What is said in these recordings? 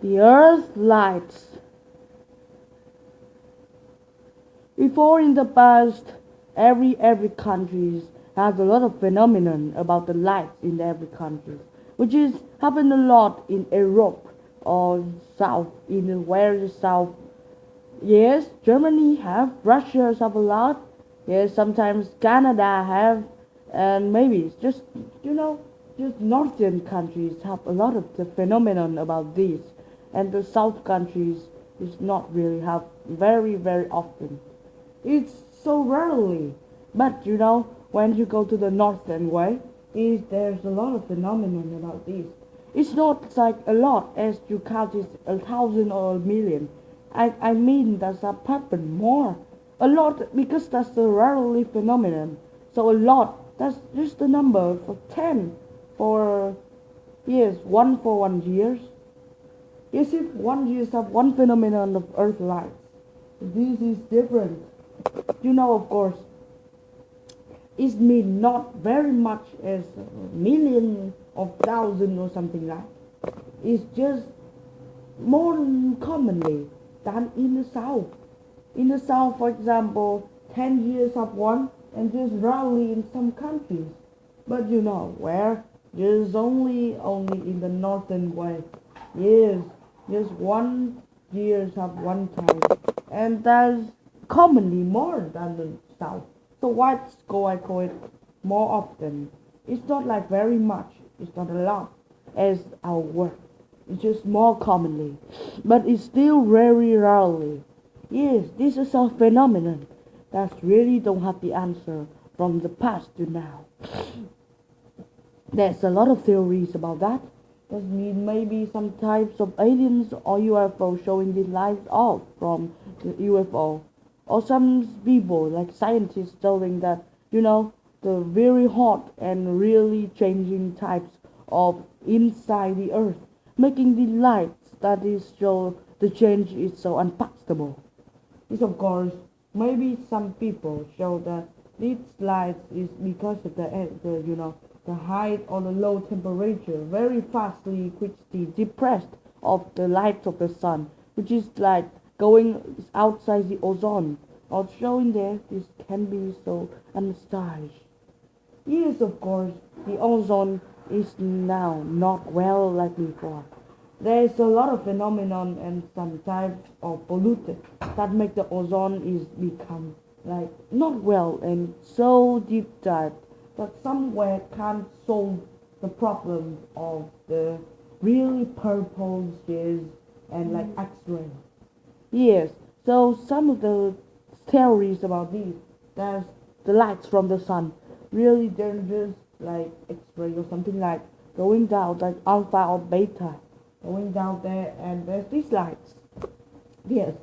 The Earth lights. Before in the past, every country has a lot of phenomenon about the lights in every country, which is happened a lot in Europe or South in where the South. Yes, Germany have, Russia have a lot. Yes, sometimes Canada have, and maybe it's just you know just northern countries have a lot of the phenomenon about this, and the south countries is not really have very often. It's so rarely, but when you go to the northern way, is there's a lot of phenomenon about this. It's not like a lot as you count it 1,000 or 1,000,000. I mean that's a happen more. A lot because that's the rarely phenomenon. So a lot that's just the number for 10 for years, one for 1 years. Yes, if 1 year have one phenomenon of earth lights. This is different. Of course, it mean not very much as a million of thousand or something like. It's just more commonly than in the south. In the south, for example, 10 years of one, and just rarely in some countries. But where? Just only in the northern way. Yes, just 1 years of one time, and that's commonly more than the south. So why go I call it more often? It's not like very much. It's not a lot as our work. It's just more commonly, but it's still very rarely. Yes, this is a phenomenon that really don't have the answer from the past to now. There's a lot of theories about that. That means maybe some types of aliens or UFO showing the lights off from the UFO. Or some people, like scientists, telling that, the very hot and really changing types of inside the earth, making the lights that is show the change is so unpalatable. This, of course, maybe some people show that these lights is because of the height or the low temperature, very fastly quickly depressed of the light of the sun, which is like going outside the ozone, or showing there this can be so unstylish. Yes, of course, the ozone is now not well like before. There is a lot of phenomenon and some types of polluted that make the ozone is become like not well and so deep dive that somewhere can't solve the problem of the really purple jizz and like X-ray. Yes, so some of the theories about these, there's the lights from the sun, really dangerous like X-ray or something like going down like alpha or beta, going down there and there's these lights. Yes,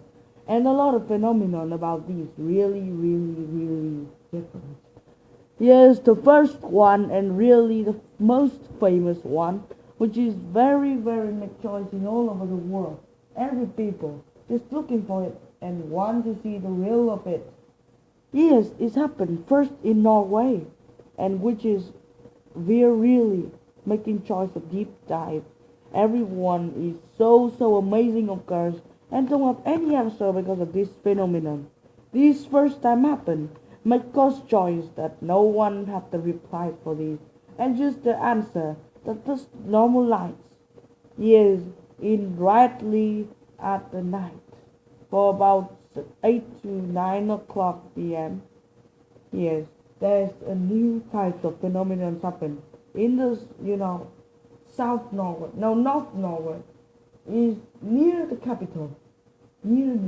and a lot of phenomenon about these really different. Yes, the first one and really the most famous one, which is very much choice in all over the world. Every people just looking for it and want to see the real of it. Yes, it's happened first in Norway, and which is we're really making choice of deep dive. Everyone is so amazing of course and don't have any answer because of this phenomenon. This first time happened, make cause choice that no one have the reply for this and just the answer that just normal lights. Yes, in rightly at the night for about 8 to 9 o'clock p.m. Yes, there's a new type of phenomenon happen in this, South Norway, no, North Norway, is near the capital, near,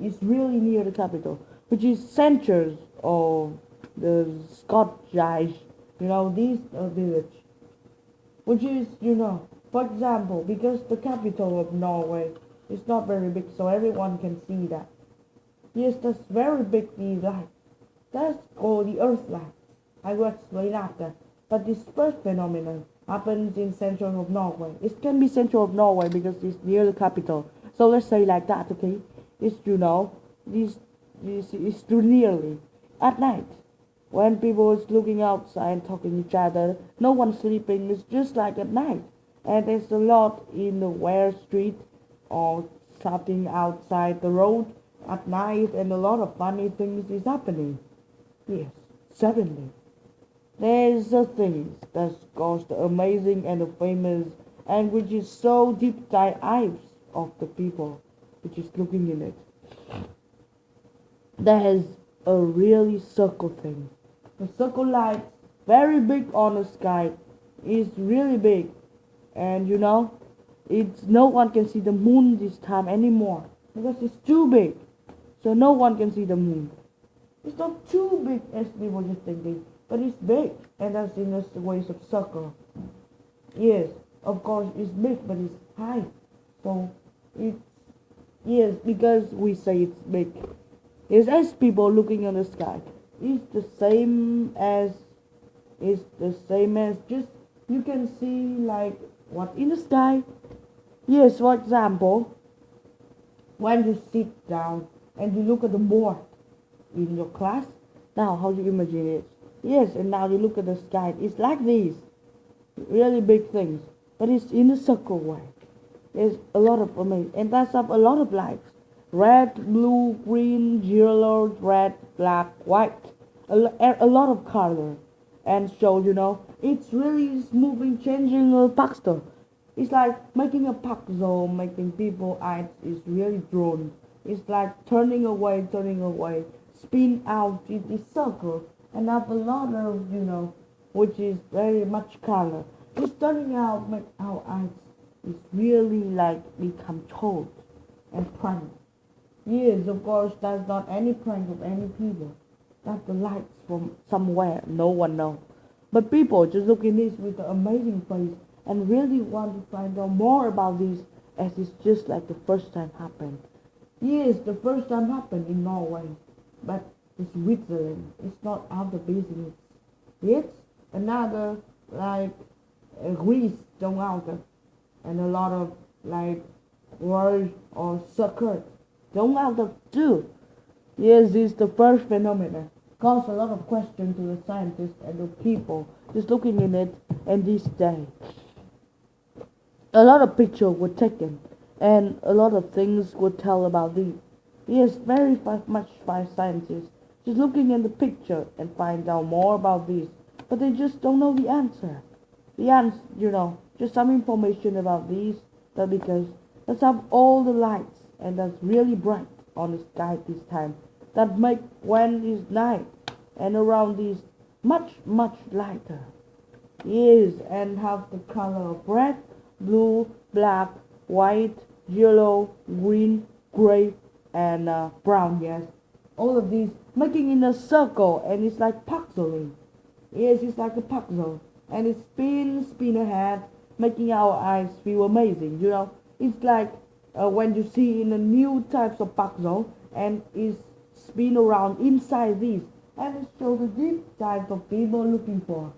it's really near the capital, which is centers of the Scottish, this village, which is, for example, because the capital of Norway is not very big, so everyone can see that. Yes, that's very big, the light. That's called the Earth light. I will explain after. But this first phenomenon happens in central of Norway. It can be central of Norway because it's near the capital. So let's say like that, okay? It's this is too nearly at night when people is looking outside and talking to each other. No one's sleeping. It's just like at night, and there's a lot in the Ware Street or something outside the road at night, and a lot of funny things is happening. Yes, suddenly. There's a thing that's caused amazing and famous, and which is so deep dive eyes of the people which is looking in it. There's a really circle thing. The circle light, very big on the sky, is really big, and it's no one can see the moon this time anymore because it's too big. So no one can see the moon. It's not too big as we were just thinking, but it's big, and that's in the ways of circle. Yes, of course it's big, but it's high. So it's yes because we say it's big. It's as people looking in the sky. It's the same as just you can see like what in the sky. Yes, for example, when you sit down and you look at the board in your class, now how do you imagine it? Yes, and now you look at the sky. It's like these really big things, but it's in a circle way. There's a lot of amazing, and that's up a lot of lights: red, blue, green, yellow, red, black, white, a lot of color, and so it's really moving, changing a picture. It's like making a puzzle, making people eyes is really drawn. It's like turning away, spin out in this circle, and have a lot of which is very much color. It's turning out make our eyes is really like become cold and prank. Yes, of course, that's not any prank of any people. That's the lights from somewhere, no one knows. But people just look in this with an amazing face and really want to find out more about this as it's just like the first time happened. Yes, the first time happened in Norway, but it's Switzerland. It's not out of business. It's another like Greece don't out of, and a lot of like words or circuit don't out of too. Yes, this is the first phenomenon. Caused a lot of questions to the scientists and the people just looking in it. And this day, a lot of pictures were taken, and a lot of things were tell about this. Yes, very much by scientists just looking in the picture and find out more about this, but they just don't know the answer. The answer, just some information about these. That because let's have all the lights and that's really bright on the sky this time that make when it's night and around this much lighter. Yes, and have the color of red, blue, black, white, yellow, green, gray, and brown. Yes, all of these making in a circle, and it's like puzzling. Yes, it's like a puzzle, and it spin ahead, making our eyes feel amazing. It's like when you see in a new types of puzzle, and it's spin around inside this, and it shows the deep type of people looking for.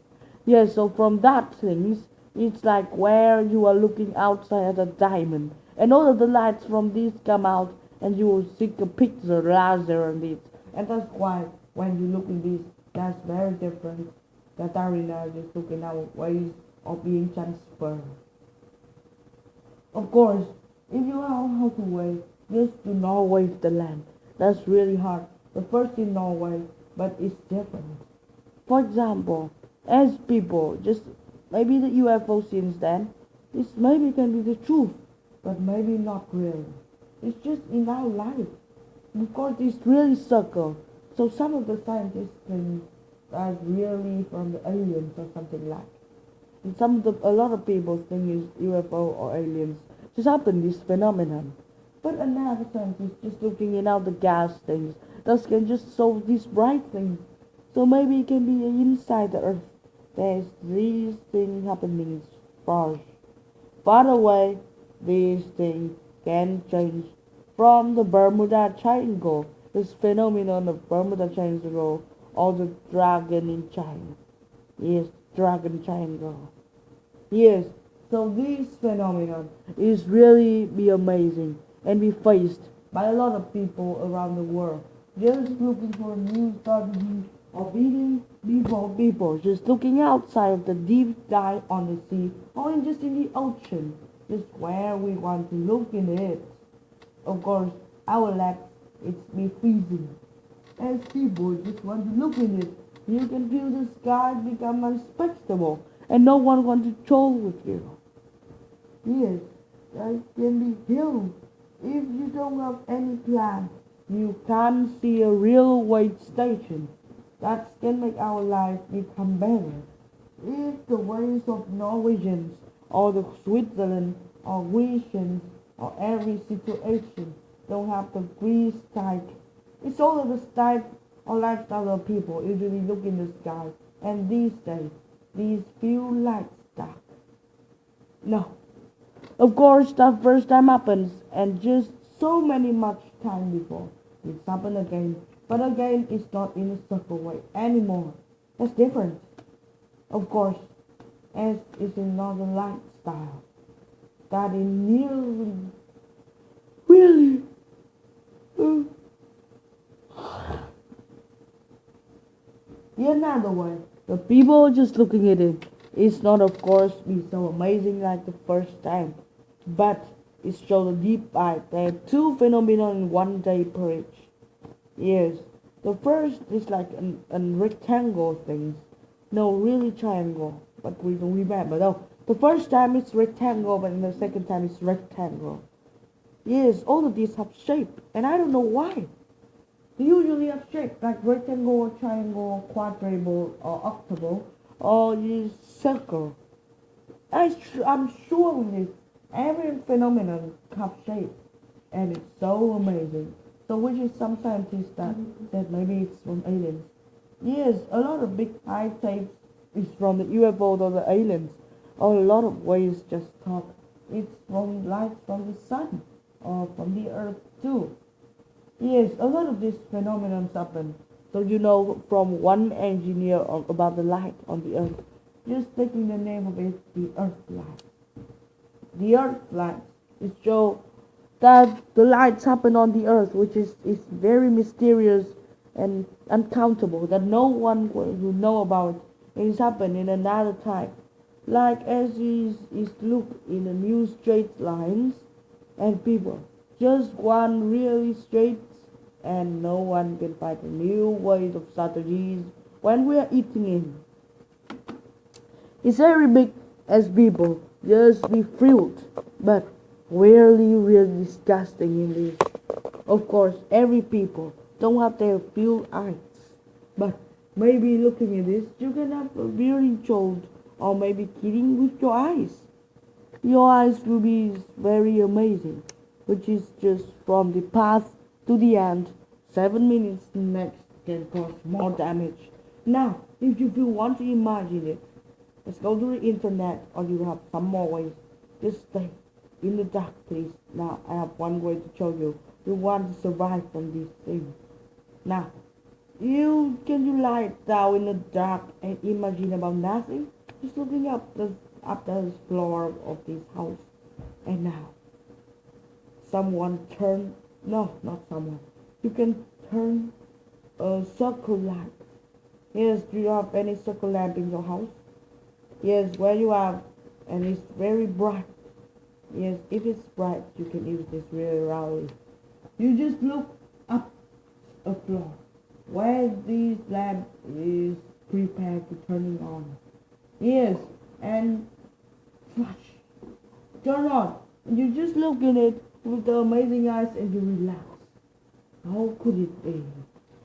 Yes, so from that things, it's like where you are looking outside at a diamond, and all of the lights from this come out, and you will see a picture larger on it, and that's why when you look in this, that's very different. That arena is just looking at ways of being transferred. Of course, if you know how to wave, just do not wave the land. That's really hard. The first in Norway, but it's different. For example, as people, just maybe the UFO since then, this maybe can be the truth, but maybe not really. It's just in our life. Because it's really circle. So some of the scientists think that's really from the aliens or something like. And a lot of people think it's UFO or aliens. Just happen this phenomenon. But another scientist just looking in out the gas things that can just solve this bright thing. So maybe it can be inside the earth. There's these things happening far, far away. These things can change from the Bermuda Triangle. This phenomenon of Bermuda Triangle or the dragon in China. Yes, dragon triangle. Yes, so this phenomenon is really be amazing and be faced by a lot of people around the world. Just looking for a new strategy of eating before people, just looking outside of the deep dive on the sea or just in the ocean. just where we want to look in it. Of course, our labs, it's be freezing. As people just want to look in it, you can feel the sky become unspectable, and no one wants to troll with you. Yes, that can be hills. If you don't have any plan, you can't see a railway station. That can make our life become better. If the ways of Norwegians or the Switzerland or Grecians or every situation don't have the Greece type, it's all of the type or lifestyle of people usually look in the sky, and these days, these few lights dark. No, of course, that first time happens, and just so many much time before it's happened again. But again, it's not in a circle way anymore. That's different, of course, as is another lifestyle that is nearly, really, uh, in other way. The people just looking at it. It's not, of course, be so amazing like the first time, but it shows a deep dive. There are two phenomena in one day per each. Yes, the first is like an rectangle things. No, really triangle. But we don't remember. No, the first time it's rectangle, but the second time it's rectangle. Yes, all of these have shape, and I don't know why. They usually have shape like rectangle, triangle, quadrangle, or octable, or is circle. I'm sure with this, every phenomenon have shape, and it's so amazing. So which is some scientists that said maybe it's from aliens. Yes, a lot of big high tapes is from the UFO or the aliens. Or a lot of ways just thought it's from light from the sun or from the earth too. Yes, a lot of these phenomena happen. So you know from one engineer about the light on the earth, just taking the name of it, the earth light. The earth light is show that the lights happen on the earth, which is very mysterious and uncountable, that no one will know about it is happened in another time. Like as is look in the new straight lines and people. Just one really straight and no one can find a new ways of strategies when we are eating in. It's very big as people just be thrilled, but really disgusting in this. Of course, every people don't have their few eyes, but maybe looking at this, you can have a really jolt or maybe kidding with your eyes. Your eyes will be very amazing, which is just from the path to the end. 7 minutes next can cause more damage. Now, if you want to imagine it, let's go to the internet or you have some more ways. Just stay in the dark, please. Now, I have one way to show you. You want to survive from these things. Now, you lie down in the dark and imagine about nothing? Just looking up the floor of this house. And now, someone turn, no, not someone. You can turn a circle lamp. Yes, do you have any circle lamp in your house? Yes, where you have, and it's very bright. Yes, if it's bright, you can use this really loudly. You just look up a floor where this lamp is prepared to turning on. Yes, and flash, turn on. And you just look in it with the amazing eyes and you relax. How could it be?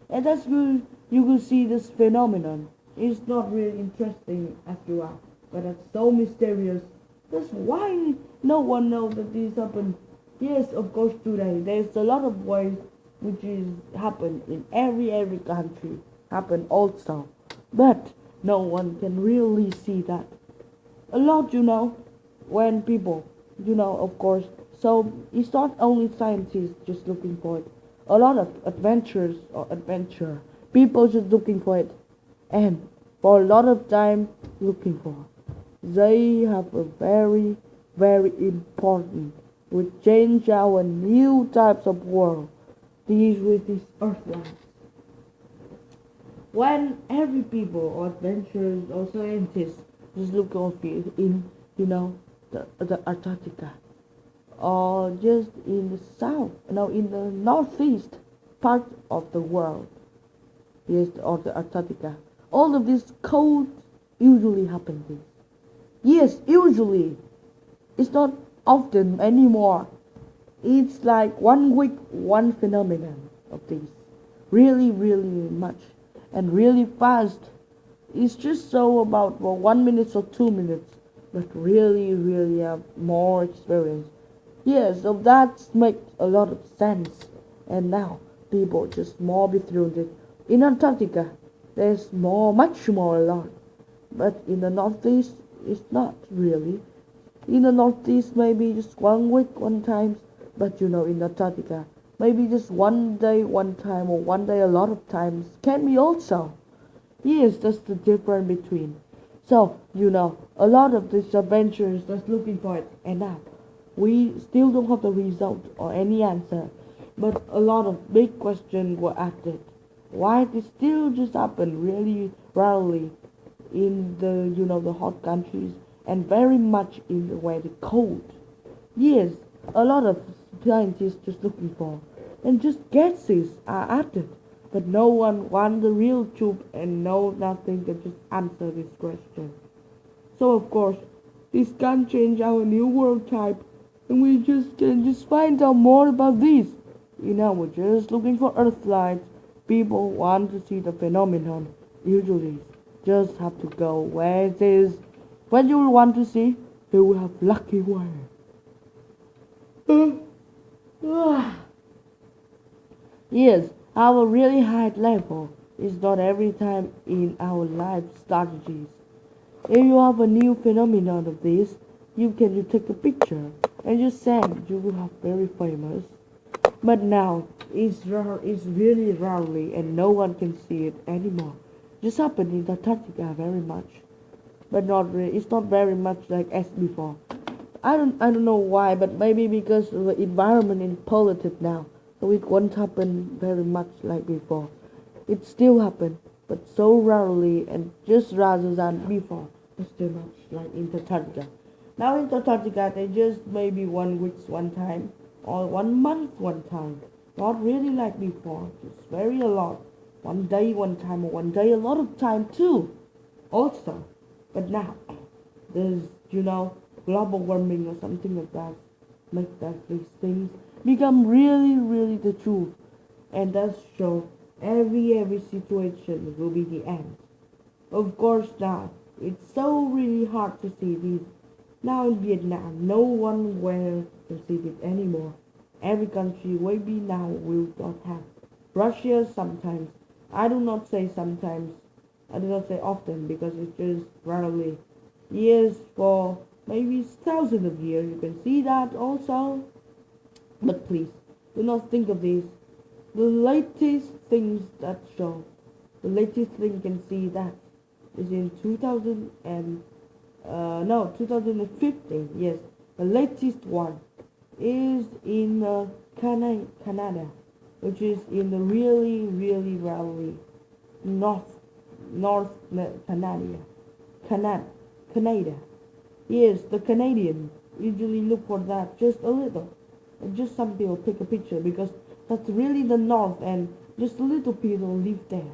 And that's good. You will see this phenomenon. It's not really interesting as you are, but it's so mysterious. That's why no one knows that this happened. Yes, of course today there's a lot of ways which is happen in every country happen also, but no one can really see that. A lot, when people, of course. So it's not only scientists just looking for it. A lot of adventurers or adventure people just looking for it, and for a lot of time looking for. They have a very important, which change our new types of world. These with these earthlights. When every people or adventurers or scientists just look of it in, you know, the Antarctica, or just in the south, no, in the northeast part of the world, yes, or the Antarctica. All of this cold usually happens. Yes, usually. It's not often anymore. It's like 1 week, one phenomenon of this. Really, really much. And really fast. It's just so about 1 minute or 2 minutes. But really, really have more experience. Yes, so that makes a lot of sense. And now people just more be through it. In Antarctica, there's more, much more a lot. But in the Northeast, it's not really. In the Northeast, maybe just 1 week, one time. But in Antarctica, maybe just one day, one time, or one day a lot of times can be also. Yes, that's the difference between. So, a lot of these adventurers just looking for it. And now, we still don't have the result or any answer. But a lot of big questions were asked. Why this still just happen really rarely in the hot countries and very much in the where the cold. Yes, a lot of scientists just looking for and just guesses are added, but no one wants the real truth and no nothing can just answer this question. So of course, this can change our new world type, and we just can just find out more about this. We're just looking for Earthlight. People want to see the phenomenon. Usually, just have to go where it is. When you want to see, you will have lucky wire. Yes, our really high level is not every time in our life strategies. If you have a new phenomenon of this, you take a picture and you send. You will have very famous. But now it's rare. It's really rarely, and no one can see it anymore. Just happened in Antarctica very much, but not really. It's not very much like as before. I don't know why, but maybe because the environment is polluted now, so it won't happen very much like before. It still happen, but so rarely and just rather than before. It's too much like in Antarctica. Now in Antarctica, they just maybe 1 week one time or 1 month one time. Not really like before, just very a lot. One day one time or one day a lot of time too. Also, but now there's global warming or something like that. Make that these things become really, really the truth, and thus show every situation will be the end. Of course, now it's so really hard to see this. Now in Vietnam, no one will can see it anymore. Every country maybe now will not have. Russia sometimes. I do not say sometimes. I do not say often because it's just rarely. Years for maybe thousands of years you can see that also. But please do not think of this. The latest things that show. The latest thing can see that is in 2000 and no 2015. Yes, the latest one is in Canada, which is in the really really rarely north Canada, Canada, Canada. Yes, the Canadian usually look for that just a little. And just some people take a picture because that's really the north and just a little people live there.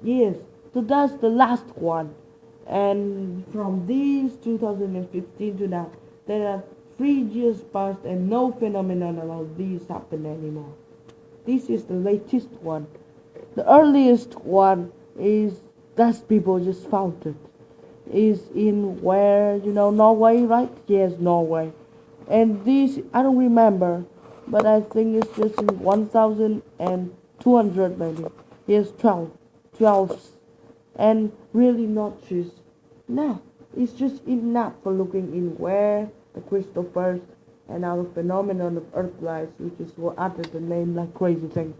Yes, so that's the last one. And from this 2015 to now, there are 3 years past and no phenomenon about this happen anymore. This is the latest one. The earliest one is that people just found it. Is in where Norway, right? Yes, Norway. And this I don't remember, but I think it's just in 1,200 maybe. Yes, 12, and really not just. No, it's just enough for looking in where the Christophers and our phenomenon of Earth lies, which is what added the name like crazy thing.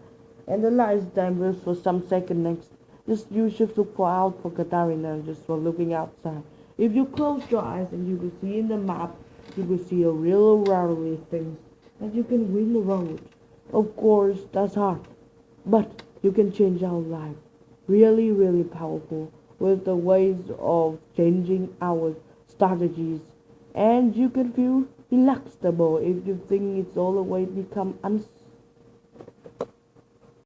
And the last time was for some second next. Just you should look for out for Katarina just for looking outside. If you close your eyes and you will see in the map, you will see a real rarely things and you can win the road. Of course, that's hard, but you can change our life. Really, really powerful with the ways of changing our strategies and you can feel relaxable if you think it's always become